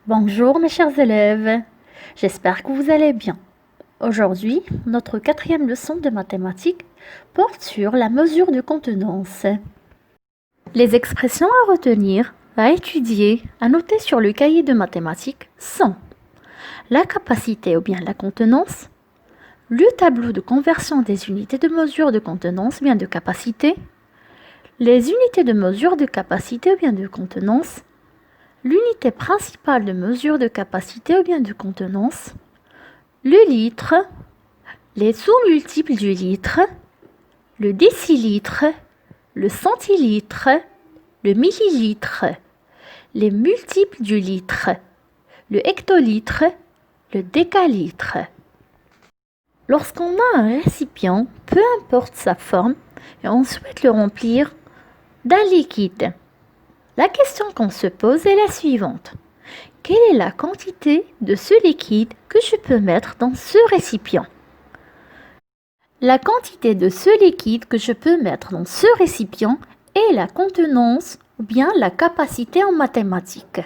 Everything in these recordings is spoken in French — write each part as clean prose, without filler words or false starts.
Bonjour mes chers élèves, j'espère que vous allez bien. Aujourd'hui, notre quatrième leçon de mathématiques porte sur la mesure de contenance. Les expressions à retenir, à étudier, à noter sur le cahier de mathématiques sont la capacité ou bien la contenance, le tableau de conversion des unités de mesure de contenance ou bien de capacité, les unités de mesure de capacité ou bien de contenance, l'unité principale de mesure de capacité ou bien de contenance, le litre, les sous-multiples du litre, le décilitre, le centilitre, le millilitre, les multiples du litre, le hectolitre, le décalitre. Lorsqu'on a un récipient, peu importe sa forme, et on souhaite le remplir d'un liquide, la question qu'on se pose est la suivante. Quelle est la quantité de ce liquide que je peux mettre dans ce récipient? La quantité de ce liquide que je peux mettre dans ce récipient est la contenance ou bien la capacité en mathématiques.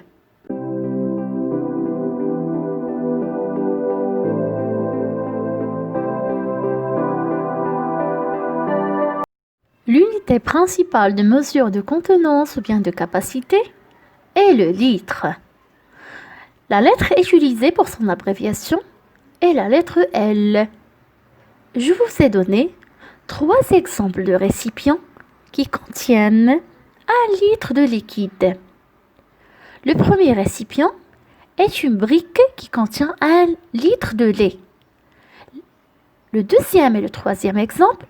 L'unité principale de mesure de contenance ou bien de capacité est le litre. La lettre utilisée pour son abréviation est la lettre L. Je vous ai donné 3 exemples de récipients qui contiennent 1 litre de liquide. Le premier récipient est une brique qui contient 1 litre de lait. Le deuxième et le troisième exemple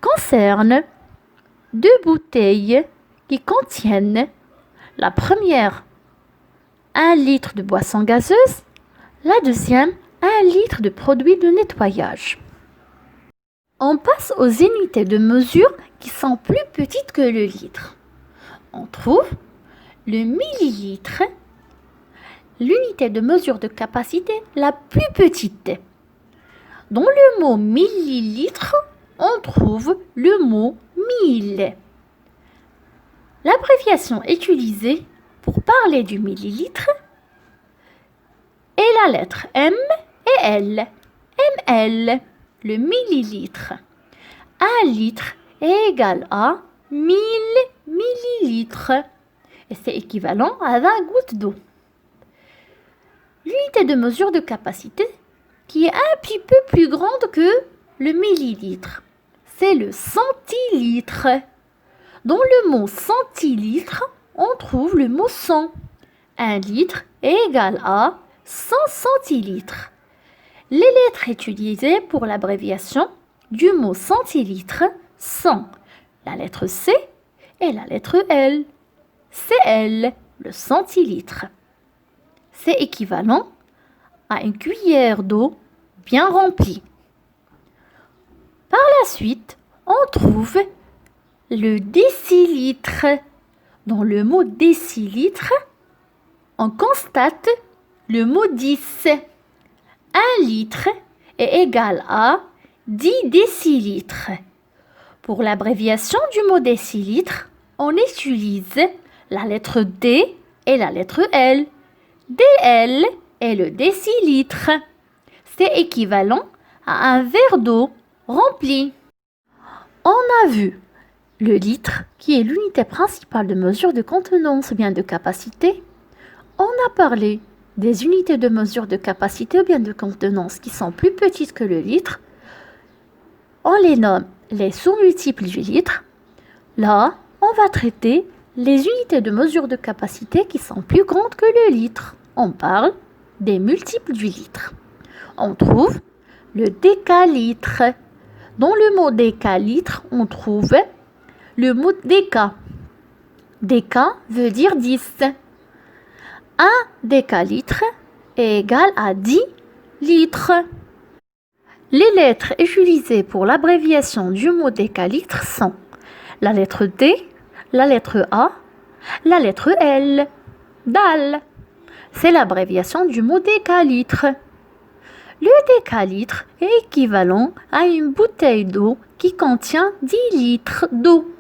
concernent 2 bouteilles qui contiennent la première 1 litre de boisson gazeuse, la deuxième 1 litre de produit de nettoyage. On passe aux unités de mesure qui sont plus petites que le litre. On trouve le millilitre, l'unité de mesure de capacité la plus petite. Dans le mot millilitre, on trouve le mot 1000. L'abréviation utilisée pour parler du millilitre est la lettre M et L. ml, le millilitre. 1 litre est égal à 1000 millilitres et c'est équivalent à 20 gouttes d'eau. L'unité de mesure de capacité qui est un petit peu plus grande que le millilitre, c'est le centilitre. Dans le mot centilitre, on trouve le mot 100. 1 litre est égal à 100 centilitres. Les lettres utilisées pour l'abréviation du mot centilitre sont la lettre C et la lettre L. CL, le centilitre. C'est équivalent à une cuillère d'eau bien remplie. Par la suite, on trouve le décilitre. Dans le mot décilitre, on constate le mot 10. 1 litre est égal à 10 décilitres. Pour l'abréviation du mot décilitre, on utilise la lettre D et la lettre L. DL est le décilitre. C'est équivalent à un verre d'eau rempli. On a vu le litre, qui est l'unité principale de mesure de contenance ou bien de capacité. On a parlé des unités de mesure de capacité ou bien de contenance qui sont plus petites que le litre. On les nomme les sous-multiples du litre. Là, on va traiter les unités de mesure de capacité qui sont plus grandes que le litre. On parle des multiples du litre. On trouve le décalitre. Dans le mot décalitre, on trouve le mot déca. Déca veut dire 10. 1 décalitre est égal à 10 litres. Les lettres utilisées pour l'abréviation du mot décalitre sont la lettre D, la lettre A, la lettre L. DAL, c'est l'abréviation du mot décalitre. Le décalitre est équivalent à une bouteille d'eau qui contient 10 litres d'eau.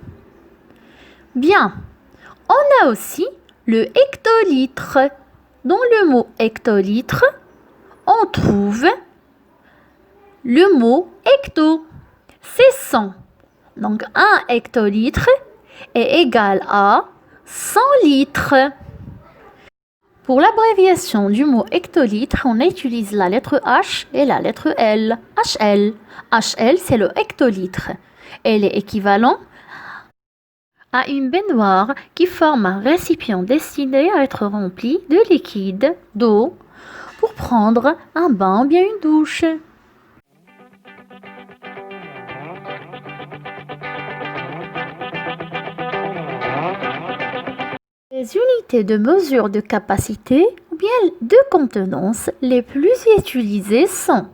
Bien, on a aussi le hectolitre. Dans le mot hectolitre, on trouve le mot hecto. C'est 100. Donc 1 hectolitre est égal à 100 litres. Pour l'abréviation du mot hectolitre, on utilise la lettre H et la lettre L. HL. HL, c'est le hectolitre. Elle est équivalent à une baignoire qui forme un récipient destiné à être rempli de liquide, d'eau, pour prendre un bain ou bien une douche. Les unités de mesure de capacité ou bien de contenance les plus utilisées sont,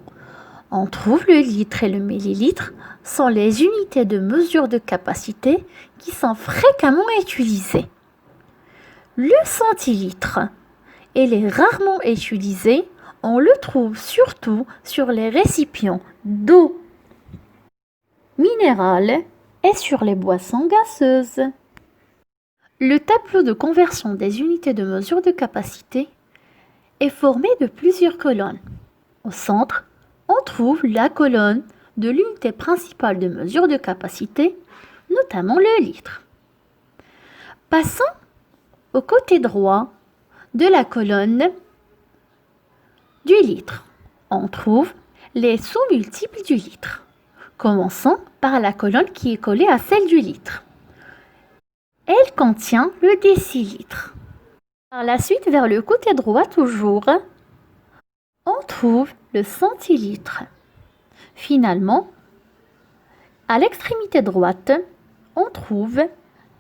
on trouve le litre et le millilitre, sont les unités de mesure de capacité qui sont fréquemment utilisées. Le centilitre, il est rarement utilisé, on le trouve surtout sur les récipients d'eau minérale et sur les boissons gazeuses. Le tableau de conversion des unités de mesure de capacité est formé de plusieurs colonnes. Au centre, on trouve la colonne de l'unité principale de mesure de capacité, notamment le litre. Passons au côté droit de la colonne du litre. On trouve les sous-multiples du litre. Commençons par la colonne qui est collée à celle du litre. Elle contient le décilitre. Par la suite, vers le côté droit toujours, on trouve le centilitre. Finalement, à l'extrémité droite, on trouve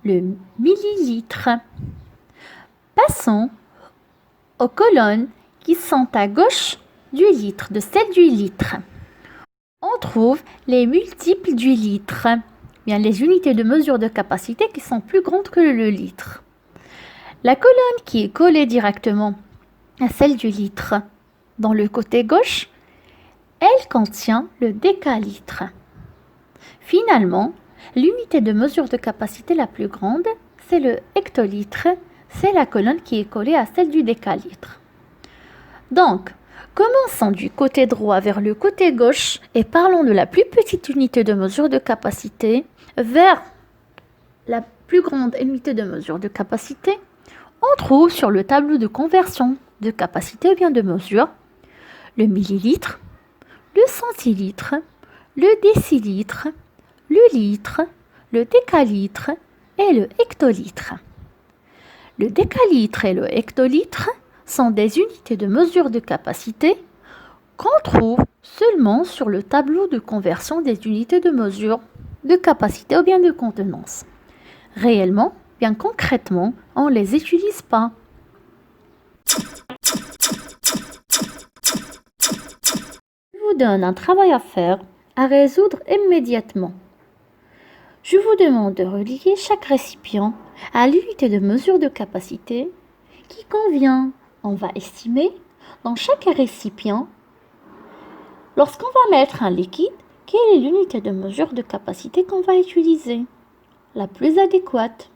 le millilitre. Passons aux colonnes qui sont à gauche du litre, de celle du litre. On trouve les multiples du litre. Bien, les unités de mesure de capacité qui sont plus grandes que le litre. La colonne qui est collée directement à celle du litre dans le côté gauche, elle contient le décalitre. Finalement, l'unité de mesure de capacité la plus grande, c'est le hectolitre, c'est la colonne qui est collée à celle du décalitre. Donc, commençons du côté droit vers le côté gauche et parlons de la plus petite unité de mesure de capacité vers la plus grande unité de mesure de capacité. On trouve sur le tableau de conversion de capacité ou bien de mesure le millilitre, le centilitre, le décilitre, le litre, le décalitre et le hectolitre. Le décalitre et le hectolitre sont des unités de mesure de capacité qu'on trouve seulement sur le tableau de conversion des unités de mesure de capacité ou bien de contenance. Réellement, bien concrètement, on ne les utilise pas. Je vous donne un travail à faire, à résoudre immédiatement. Je vous demande de relier chaque récipient à l'unité de mesure de capacité qui convient. On va estimer dans chaque récipient, lorsqu'on va mettre un liquide, quelle est l'unité de mesure de capacité qu'on va utiliser, la plus adéquate,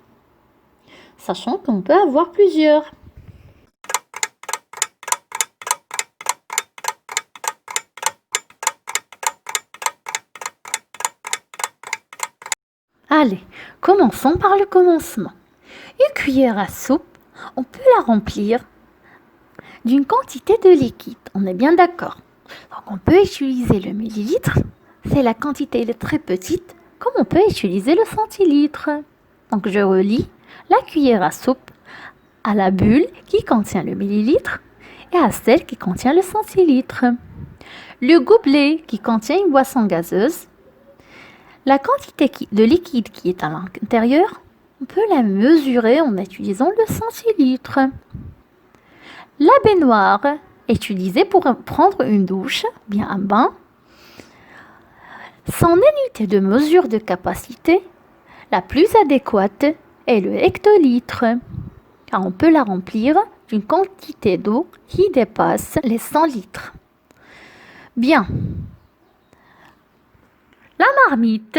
sachant qu'on peut avoir plusieurs. Allez, commençons par le commencement. Une cuillère à soupe, on peut la remplir d'une quantité de liquide. On est bien d'accord. Donc on peut utiliser le millilitre, c'est la quantité, elle est très petite, comme on peut utiliser le centilitre. Donc je relie la cuillère à soupe à la bulle qui contient le millilitre et à celle qui contient le centilitre. Le gobelet qui contient une boisson gazeuse, la quantité de liquide qui est à l'intérieur, on peut la mesurer en utilisant le centilitre. La baignoire est utilisée pour prendre une douche, bien un bain. Son unité de mesure de capacité la plus adéquate est le hectolitre, car on peut la remplir d'une quantité d'eau qui dépasse les 100 litres. Bien. La marmite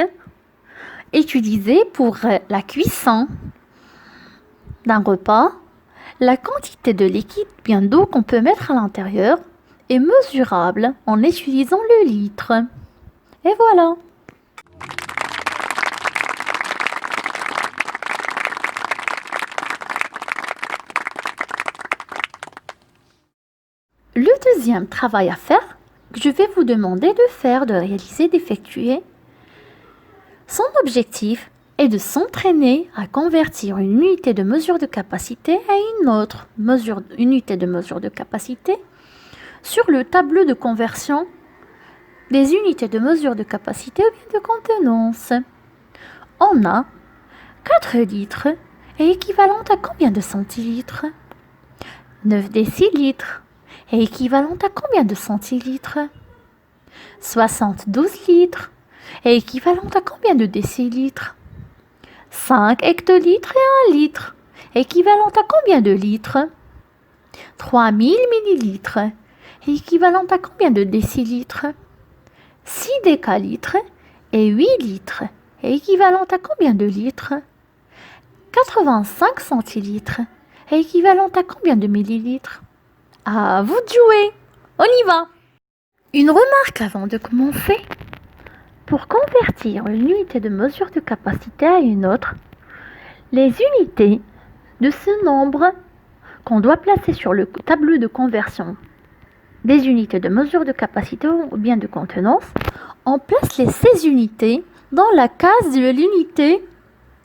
est utilisée pour la cuisson d'un repas. La quantité de liquide, bien d'eau qu'on peut mettre à l'intérieur, est mesurable en utilisant le litre. Et voilà. Le deuxième travail à faire, que je vais vous demander de faire, de réaliser, d'effectuer, son objectif est de s'entraîner à convertir une unité de mesure de capacité à une autre unité de mesure de capacité sur le tableau de conversion des unités de mesure de capacité ou bien de contenance. On a 4 litres est équivalente à combien de centilitres? 9 décilitres est équivalente à combien de centilitres? 72 litres est équivalente à combien de décilitres? 5 hectolitres et 1 litre est équivalente à combien de litres? 3000 millilitres est équivalente à combien de décilitres? 6 décalitres et 8 litres est équivalente à combien de litres? 85 centilitres est équivalente à combien de millilitres? À vous de jouer. On y va. Une remarque avant de commencer. Pour convertir une unité de mesure de capacité à une autre, les unités de ce nombre qu'on doit placer sur le tableau de conversion des unités de mesure de capacité ou bien de contenance, on place ces unités dans la case de l'unité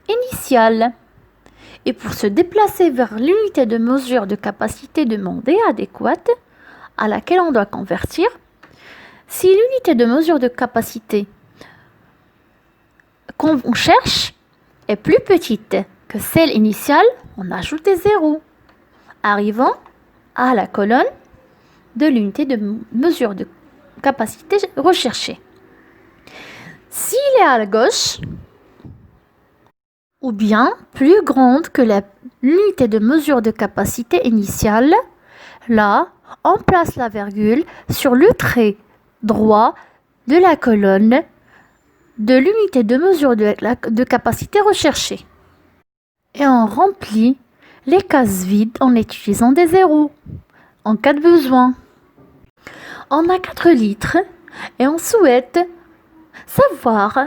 initiale. Et pour se déplacer vers l'unité de mesure de capacité demandée adéquate à laquelle on doit convertir, si l'unité de mesure de capacité qu'on cherche est plus petite que celle initiale, on ajoute des zéros, arrivant à la colonne de l'unité de mesure de capacité recherchée. S'il est à la gauche, ou bien plus grande que l'unité de mesure de capacité initiale, là, on place la virgule sur le trait droit de la colonne de l'unité de mesure de capacité recherchée. Et on remplit les cases vides en utilisant des zéros, en cas de besoin. On a 4 litres et on souhaite savoir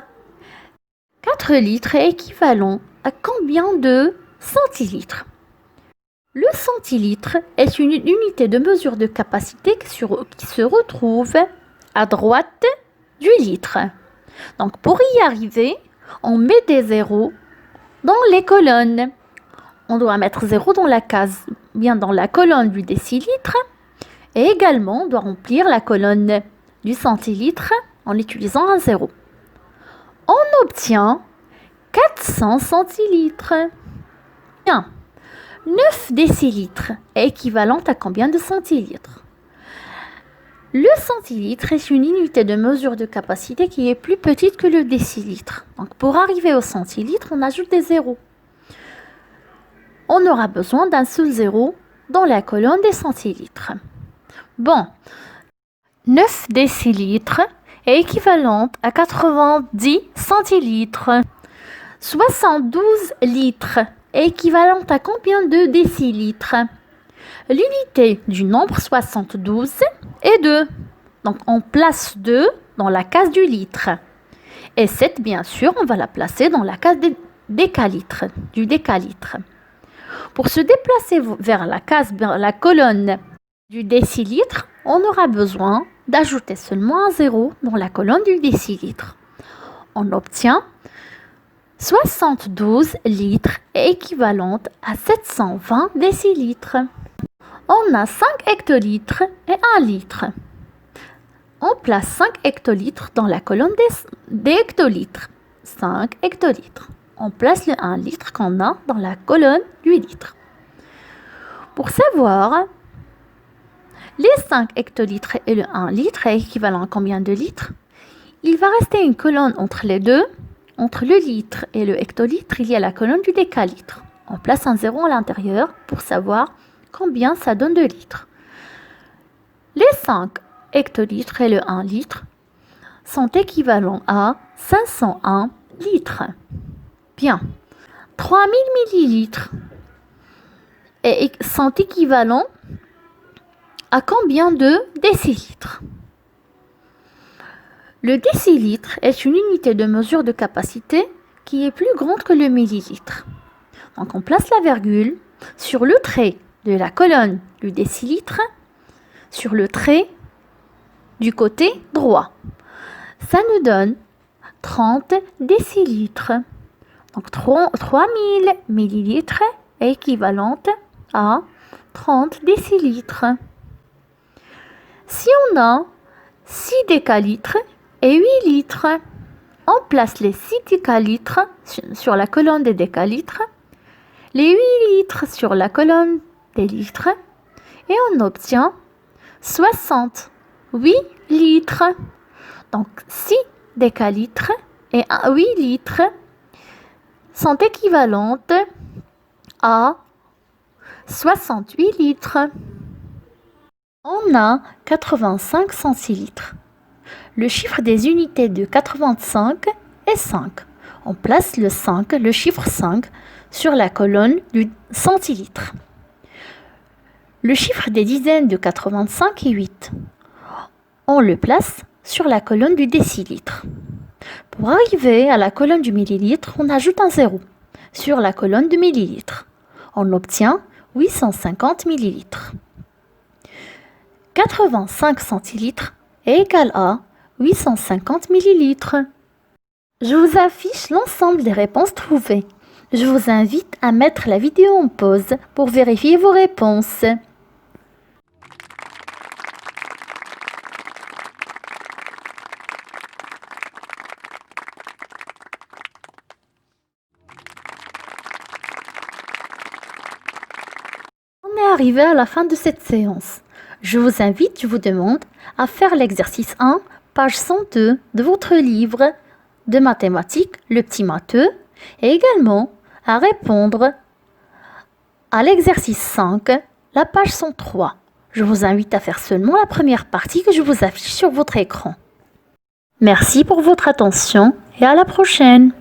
4 litres est équivalent à combien de centilitres? Le centilitre est une unité de mesure de capacité qui se retrouve à droite du litre. Donc pour y arriver, on met des zéros dans les colonnes. On doit mettre 0 dans la case, bien dans la colonne du décilitre, et également on doit remplir la colonne du centilitre en utilisant un 0. On obtient 400 centilitres. Bien. 9 décilitres est équivalent à combien de centilitres? Le centilitre est une unité de mesure de capacité qui est plus petite que le décilitre. Donc pour arriver au centilitre, on ajoute des zéros. On aura besoin d'un seul zéro dans la colonne des centilitres. Bon, 9 décilitres est équivalente à 90 centilitres. 72 litres est équivalente à combien de décilitres? L'unité du nombre 72 est 2. Donc on place 2 dans la case du litre. Et 7, bien sûr, on va la placer dans la case du décalitre. Pour se déplacer vers la colonne du décilitre, on aura besoin d'ajouter seulement un 0 dans la colonne du décilitre. On obtient 72 litres est équivalente à 720 décilitres. On a 5 hectolitres et 1 litre. On place 5 hectolitres dans la colonne des hectolitres. 5 hectolitres. On place le 1 litre qu'on a dans la colonne du litre. Pour savoir, les 5 hectolitres et le 1 litre est équivalent à combien de litres? Il va rester une colonne entre les deux. Entre le litre et le hectolitre, il y a la colonne du décalitre. On place un 0 à l'intérieur pour savoir combien ça donne de litres. Les 5 hectolitres et le 1 litre sont équivalents à 501 litres. Bien. 3000 millilitres sont équivalents à combien de décilitres? Le décilitre est une unité de mesure de capacité qui est plus grande que le millilitre. Donc on place la virgule sur le trait de la colonne du décilitre, sur le trait du côté droit. Ça nous donne 30 décilitres. Donc 3000 millilitres est équivalente à 30 décilitres. Si on a 6 décalitres et 8 litres, on place les 6 décalitres sur la colonne des décalitres, les 8 litres sur la colonne des litres, et on obtient 68 litres. Donc 6 décalitres et 8 litres sont équivalentes à 68 litres. On a 85 centilitres. Le chiffre des unités de 85 est 5. On place le chiffre 5, sur la colonne du centilitre. Le chiffre des dizaines de 85 est 8. On le place sur la colonne du décilitre. Pour arriver à la colonne du millilitre, on ajoute un 0 sur la colonne du millilitre. On obtient 850 millilitres. 85 centilitres est égal à 850 millilitres. Je vous affiche l'ensemble des réponses trouvées. Je vous invite à mettre la vidéo en pause pour vérifier vos réponses. On est arrivé à la fin de cette séance. Je vous demande à faire l'exercice 1, page 102 de votre livre de mathématiques, le petit matheux, et également à répondre à l'exercice 5, la page 103. Je vous invite à faire seulement la première partie que je vous affiche sur votre écran. Merci pour votre attention et à la prochaine.